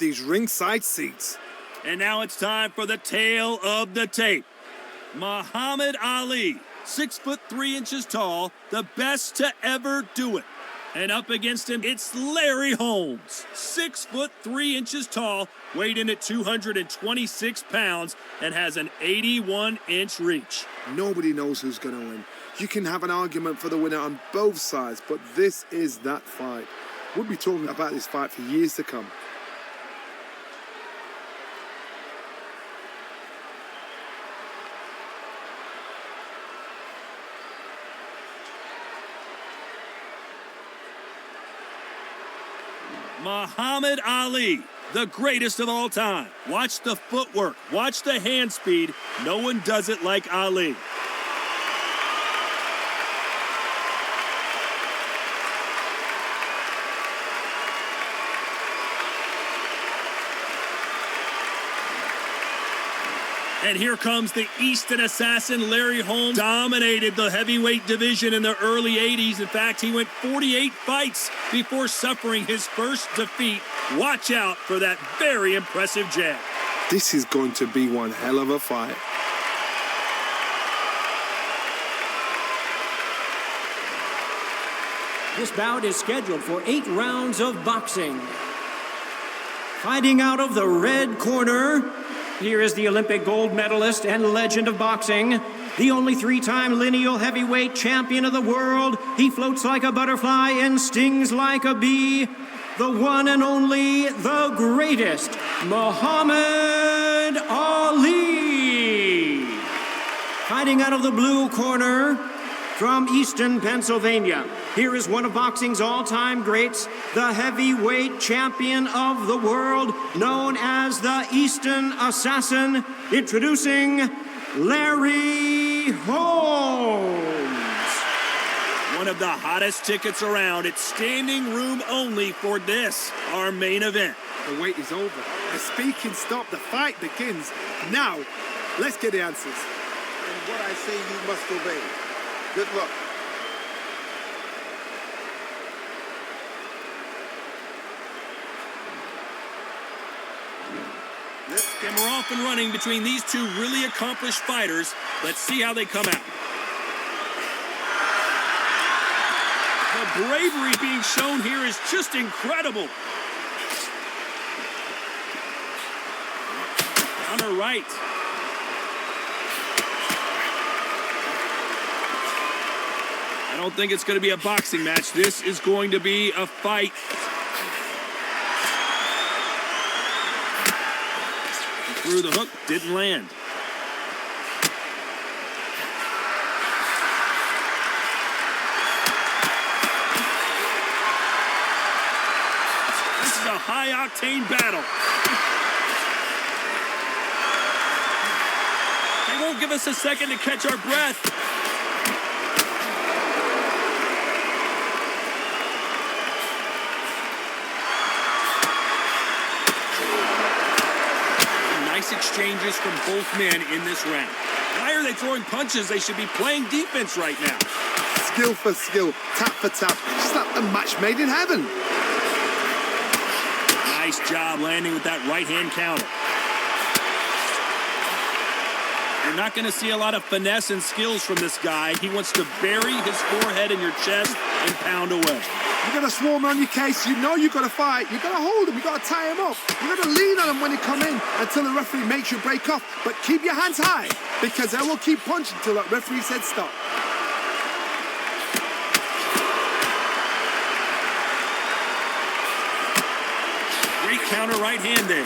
these ringside seats. And now it's time for the tale of the tape. Muhammad Ali, 6'3" tall, the best to ever do it. And up against him, it's Larry Holmes, 6'3" tall, weighed in at 226 pounds, and has an 81-inch reach. Nobody knows who's going to win. You can have an argument for the winner on both sides, but this is that fight. We'll be talking about this fight for years to come. Muhammad Ali, the greatest of all time. Watch the footwork, watch the hand speed. No one does it like Ali. And here comes the Eastern assassin, Larry Holmes. Dominated the heavyweight division in the early 80s. In fact, he went 48 fights before suffering his first defeat. Watch out for that very impressive jab. This is going to be one hell of a fight. This bout is scheduled for 8 rounds of boxing. Fighting out of the red corner, here is the Olympic gold medalist and legend of boxing, the only 3-time lineal heavyweight champion of the world. He floats like a butterfly and stings like a bee. The one and only, the greatest, Muhammad Ali. Fighting out of the blue corner, from Easton, Pennsylvania, here is one of boxing's all-time greats, the heavyweight champion of the world, known as the Easton Assassin, introducing Larry Holmes. One of the hottest tickets around. It's standing room only for this, our main event. The wait is over. The speaking stopped. The fight begins. Now, let's get the answers. And what I say you must obey. Good luck. And we're off and running between these two really accomplished fighters. Let's see how they come out. The bravery being shown here is just incredible. Counter right. I don't think it's going to be a boxing match. This is going to be a fight. Through the hook, didn't land. This is a high-octane battle. They won't give us a second to catch our breath. Exchanges from both men in this round. Why are they throwing punches? They should be playing defense right now. Skill for skill, tap for tap. Just like a match made in heaven. Nice job landing with that right-hand counter. You're not going to see a lot of finesse and skills from this guy. He wants to bury his forehead in your chest and pound away. You got to swarm on your case. You know you got to fight. You got to hold him. You got to tie him up. You got to lean on him when he come in until the referee makes you break off. But keep your hands high because they will keep punching until that referee said stop. Great counter right hand there.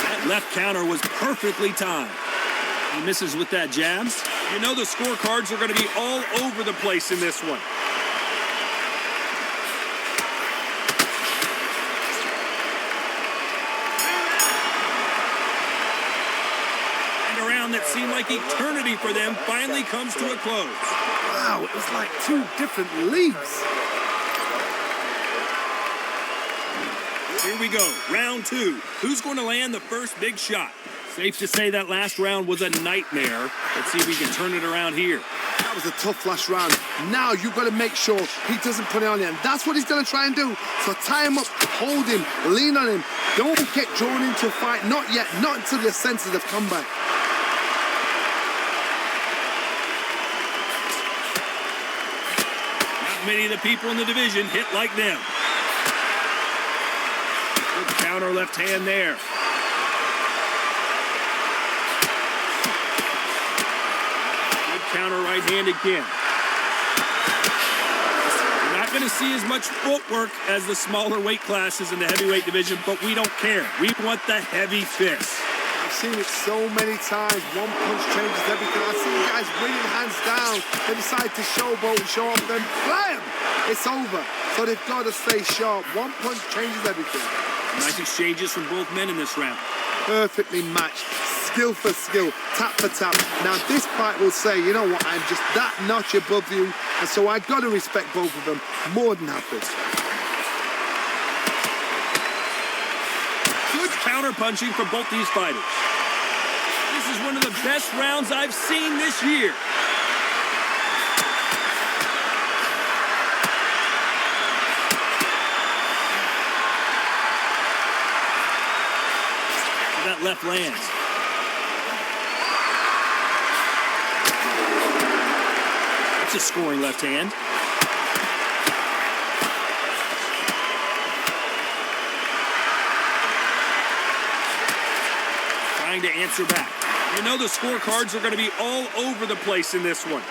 That left counter was perfectly timed. He misses with that jab. You know the scorecards are going to be all over the place in this one. That seemed like eternity for them finally comes to a close. Wow, it was like 2 different leagues. Here we go, round 2. Who's going to land the first big shot? Safe to say that last round was a nightmare. Let's see if we can turn it around here. That was a tough last round. Now you've got to make sure he doesn't put it on you. And that's what he's going to try and do. So tie him up, hold him, lean on him. Don't get drawn into a fight. Not yet. Not until your senses have come back. Not many of the people in the division hit like them. Good counter left hand there. Counter right hand again. You're not going to see as much footwork as the smaller weight classes in the heavyweight division, but we don't care. We want the heavy fists. I've seen it so many times. One punch changes everything. I've seen guys winning hands down. They decide to showboat and show off, then blam! It's over. So they've got to stay sharp. One punch changes everything. Nice exchanges from both men in this round. Perfectly matched. Skill for skill, tap for tap. Now this fight will say, you know what, I'm just that notch above you, and so I got to respect both of them more than happy. Good counter punching from both these fighters. This is one of the best rounds I've seen this year. That left lands. That's a scoring left hand. Trying to answer back. You know the scorecards are going to be all over the place in this one.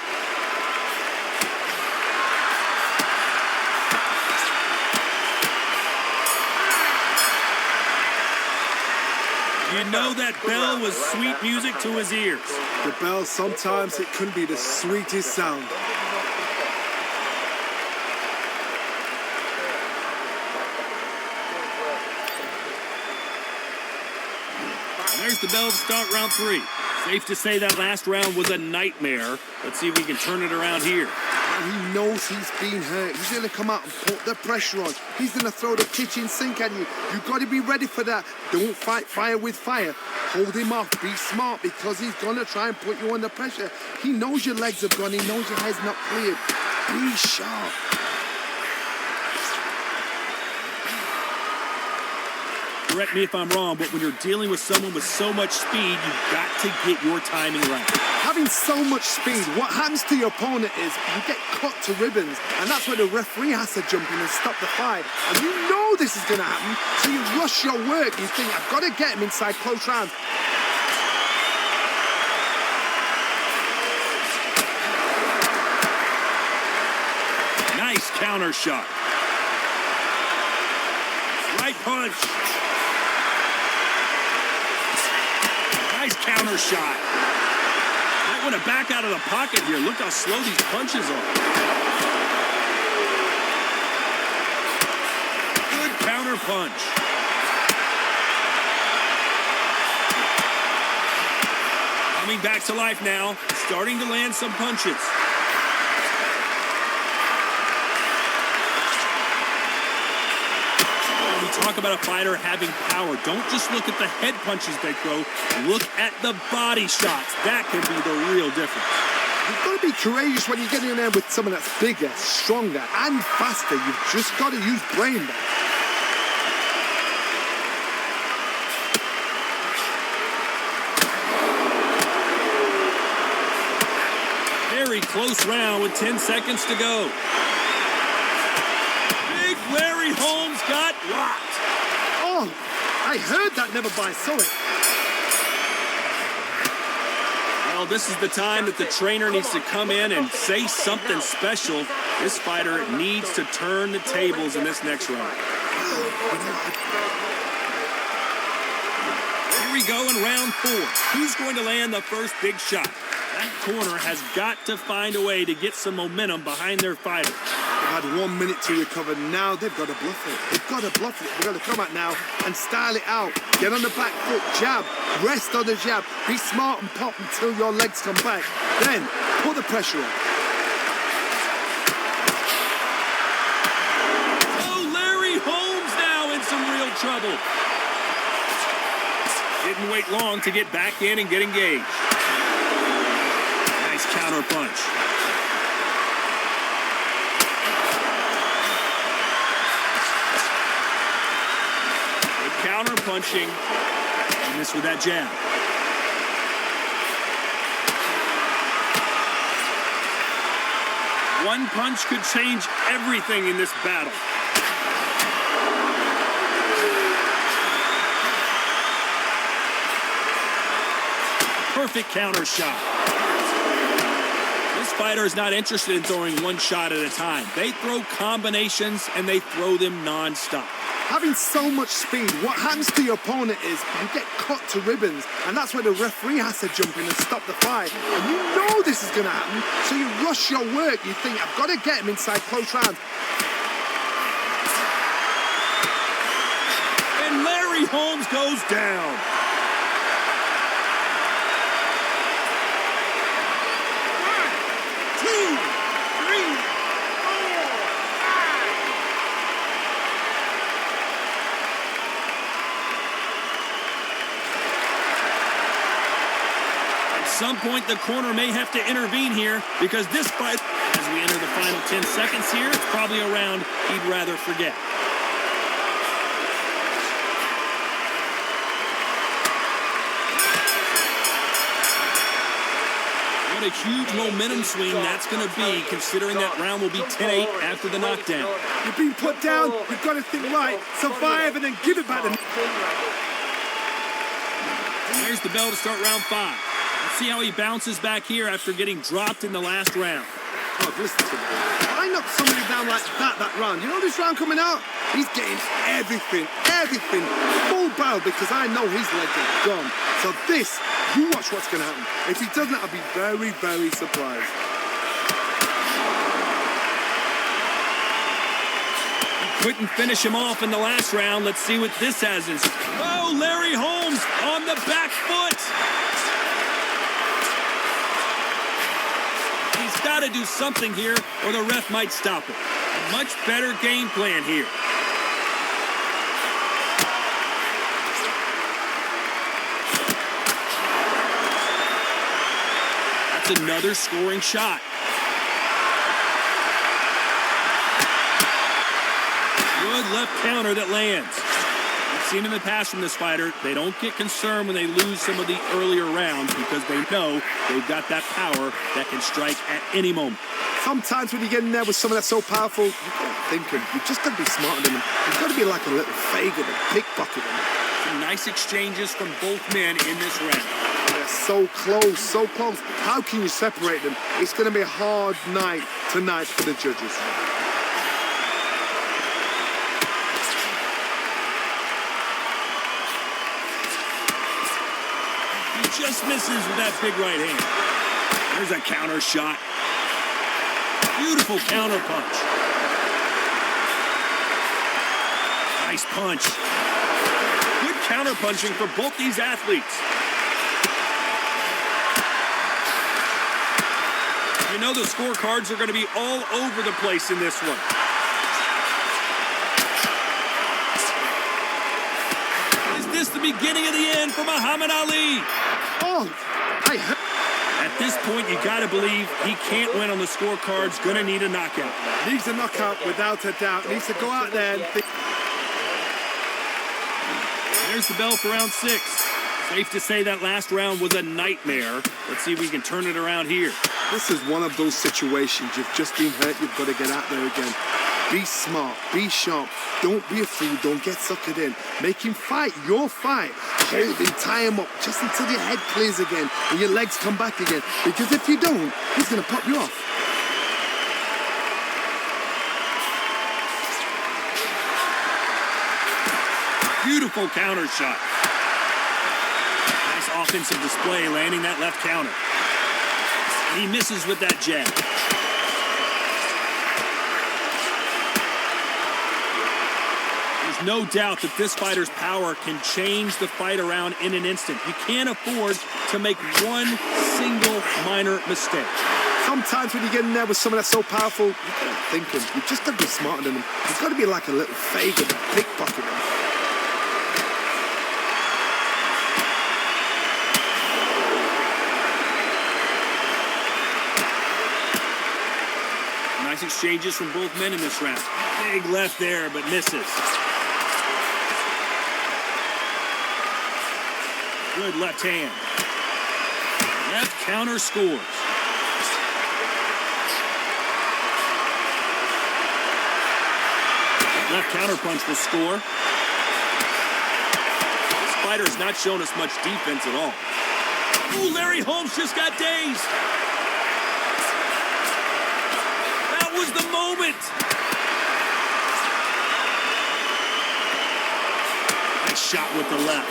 You know that bell was sweet music to his ears. The bell, sometimes it can be the sweetest sound. There's the bell to start round 3. Safe to say that last round was a nightmare. Let's see if we can turn it around here. And he knows he's been hurt. He's going to come out and put the pressure on. He's going to throw the kitchen sink at you. You've got to be ready for that. Don't fight fire with fire. Hold him off. Be smart, because he's going to try and put you under pressure. He knows your legs have gone. He knows your head's not cleared. Be sharp. Correct me if I'm wrong, but when you're dealing with someone with so much speed, you've got to get your timing right. Having so much speed, what happens to your opponent is you get cut to ribbons, and that's where the referee has to jump in and stop the fight. And you know this is going to happen, so you rush your work. You think, I've got to get him inside close rounds. Nice counter shot. Right punch. Nice counter shot. Might want to back out of the pocket here. Look how slow these punches are. Good counter punch. Coming back to life now. Starting to land some punches. Talk about a fighter having power. Don't just look at the head punches they throw. Look at the body shots. That can be the real difference. You've got to be courageous when you get in there with someone that's bigger, stronger, and faster. You've just got to use brain. Very close round with 10 seconds to go. Big Larry Holmes got rocked. Oh, I heard that, never by saw it. Well, this is the time that the trainer needs to come in and say something special. This fighter needs to turn the tables in this next round. Here we go in round 4. Who's going to land the first big shot? That corner has got to find a way to get some momentum behind their fighter. Had 1 minute to recover. Now they've got to bluff it. They've got to bluff it. They've got to come out now and style it out. Get on the back foot, jab, rest on the jab. Be smart and pop until your legs come back. Then put the pressure on. Oh, Larry Holmes now in some real trouble. Didn't wait long to get back in and get engaged. Nice counter punch. Good counter punching. And this with that jab. One punch could change everything in this battle. Perfect counter shot. This fighter is not interested in throwing one shot at a time. They throw combinations and they throw them non-stop. Having so much speed, what happens to your opponent is you get cut to ribbons, and that's where the referee has to jump in and stop the fight. And you know this is going to happen, so you rush your work. You think, I've got to get him inside close rounds. And Larry Holmes goes down. At some point, the corner may have to intervene here because this fight, as we enter the final 10 seconds here, it's probably a round he'd rather forget. What a huge momentum swing that's going to be, considering that round will be 10-8 after the knockdown. You're being put down, you've got to think right, survive, and then give it back to me. There's the bell to start round 5. Let's see how he bounces back here after getting dropped in the last round. Oh, listen to me. I knocked somebody down like that round. You know this round coming out? He's getting everything, full barrel, because I know his legs are gone. So this, you watch what's going to happen. If he doesn't, I'll be very, very surprised. Couldn't finish him off in the last round. Let's see what this has in. Oh, Larry Holmes on the back foot. He's got to do something here or the ref might stop it. A much better game plan here. That's another scoring shot. Good left counter that lands. We've seen in the past from this fighter, they don't get concerned when they lose some of the earlier rounds because they know they've got that power that can strike at any moment. Sometimes when you get in there with someone that's so powerful, you can't think him. You've just got to be smarter than him. You've got to be like a little faggot and pickpocket him. Some nice exchanges from both men in this round. They're so close, so close. How can you separate them? It's going to be a hard night tonight for the judges. Just misses with that big right hand. There's a counter shot. Beautiful counter punch. Nice punch. Good counter punching for both these athletes. You know the scorecards are going to be all over the place in this one. Is this the beginning of the end for Muhammad Ali? Oh, At this point, you got to believe he can't win on the scorecards. Going to need a knockout. needs a knockout without a doubt. Needs to go out there and think. There's the bell for round 6. Safe to say that last round was a nightmare. Let's see if we can turn it around here. This is one of those situations. You've just been hurt. You've got to get out there again. Be smart. Be sharp. Don't be a fool. Don't get suckered in. Make him fight your fight. Hold him, tie him up just until your head clears again and your legs come back again. Because if you don't, he's going to pop you off. Beautiful counter shot. Nice offensive display, landing that left counter. And he misses with that jab. There's no doubt that this fighter's power can change the fight around in an instant. You can't afford to make one single minor mistake. Sometimes when you get in there with someone that's so powerful, you can't think him. You've just got to be smarter than him. He's got to be like a little faggot and pickpocket him. Nice exchanges from both men in this round. Big left there, but misses. Good left hand. Left counter scores. Left counter punch will score. This fighter's not shown us much defense at all. Ooh, Larry Holmes just got dazed. That was the moment. Nice shot with the left.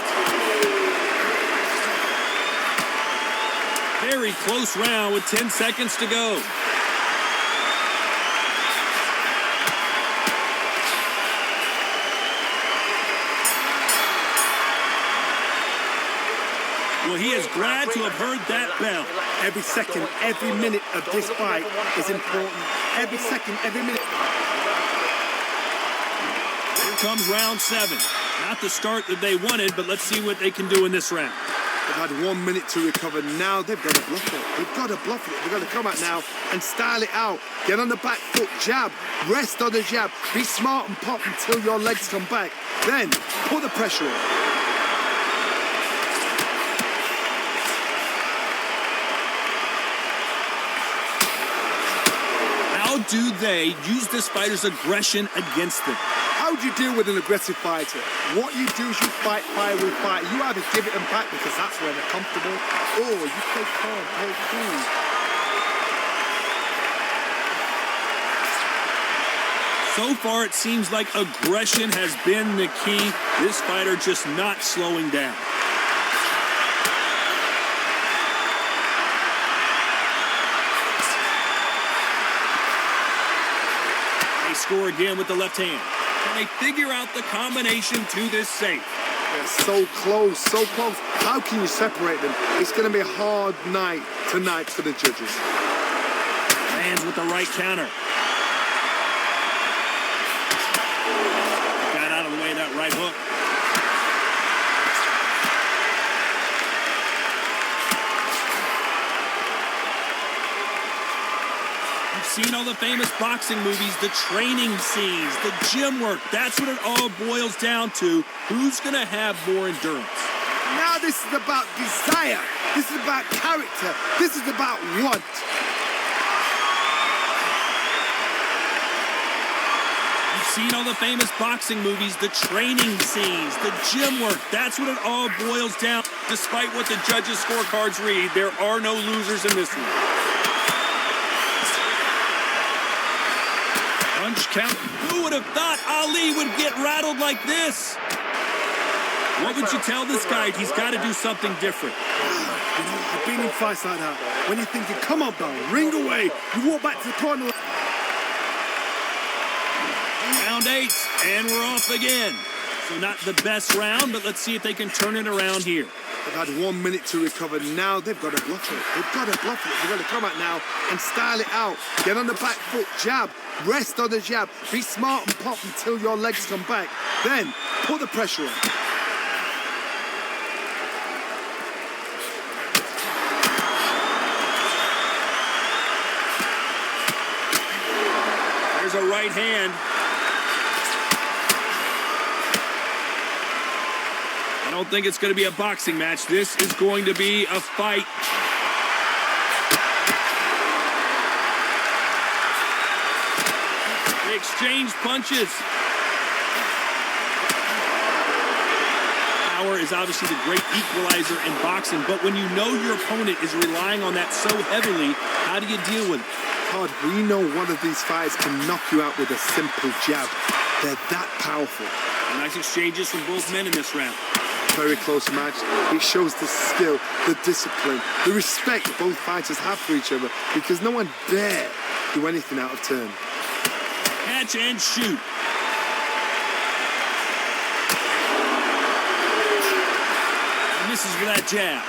Very close round with 10 seconds to go. Well, he is glad to have heard that bell. Every second, every minute of this fight is important. Every second, every minute. Here comes round 7. Not the start that they wanted, but let's see what they can do in this round. They've had 1 minute to recover. Now they've got to bluff it. They've got to bluff it. They've got to come out now and style it out. Get on the back foot, jab, rest on the jab. Be smart and pop until your legs come back. Then put the pressure on. How do they use this fighter's aggression against them? How do you deal with an aggressive fighter? What you do is you fight fire with fire. You either give it them back because that's where they're comfortable, or you play calm, play cool. So far, it seems like aggression has been the key. This fighter just not slowing down. They score again with the left hand. Can they figure out the combination to this safe? They're so close, so close. How can you separate them? It's going to be a hard night tonight for the judges. Lands with the right counter. Got out of the way of that right hook. Seen all the famous boxing movies, the training scenes, the gym work. That's what it all boils down to. Who's going to have more endurance? Now this is about desire. This is about character. This is about want. You've seen all the famous boxing movies, the training scenes, the gym work. That's what it all boils down. Despite what the judges' scorecards read, there are no losers in this one. Punch count. Who would have thought Ali would get rattled like this? What would you tell this guy? He's got to do something different. You know, I've been in fights like that. When you're thinking, come on, bro, ring away. You walk back to the corner. Round 8, and we're off again. So not the best round, but let's see if they can turn it around here. They've had 1 minute to recover. Now they've got to bluff it. They've got to bluff it. They've got to come out now and style it out. Get on the back foot, jab, rest on the jab. Be smart and pop until your legs come back. Then put the pressure on. There's a right hand. I don't think it's going to be a boxing match. This is going to be a fight. They exchange punches. Power is obviously the great equalizer in boxing, but when you know your opponent is relying on that so heavily, how do you deal with it? Todd, we know one of these fighters can knock you out with a simple jab. They're that powerful. Nice exchanges from both men in this round. Very close match. It shows the skill, the discipline, the respect both fighters have for each other because no one dare do anything out of turn. Catch and shoot. And misses for that jab.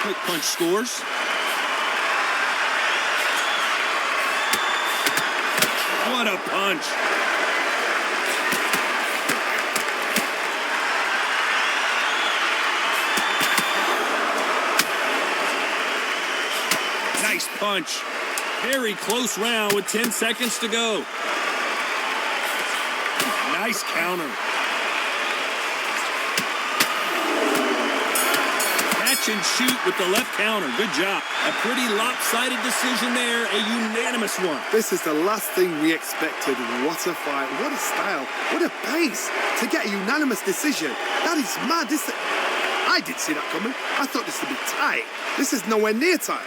Quick punch scores. What a punch. punch. Very close round with 10 seconds to go. Nice counter. Catch and shoot with the left counter. Good job. A pretty lopsided decision there, a unanimous one. This is the last thing we expected. What a fight, what a style, what a pace to get a unanimous decision. That is mad. I didn't see that coming. I thought this would be tight. This is nowhere near tight.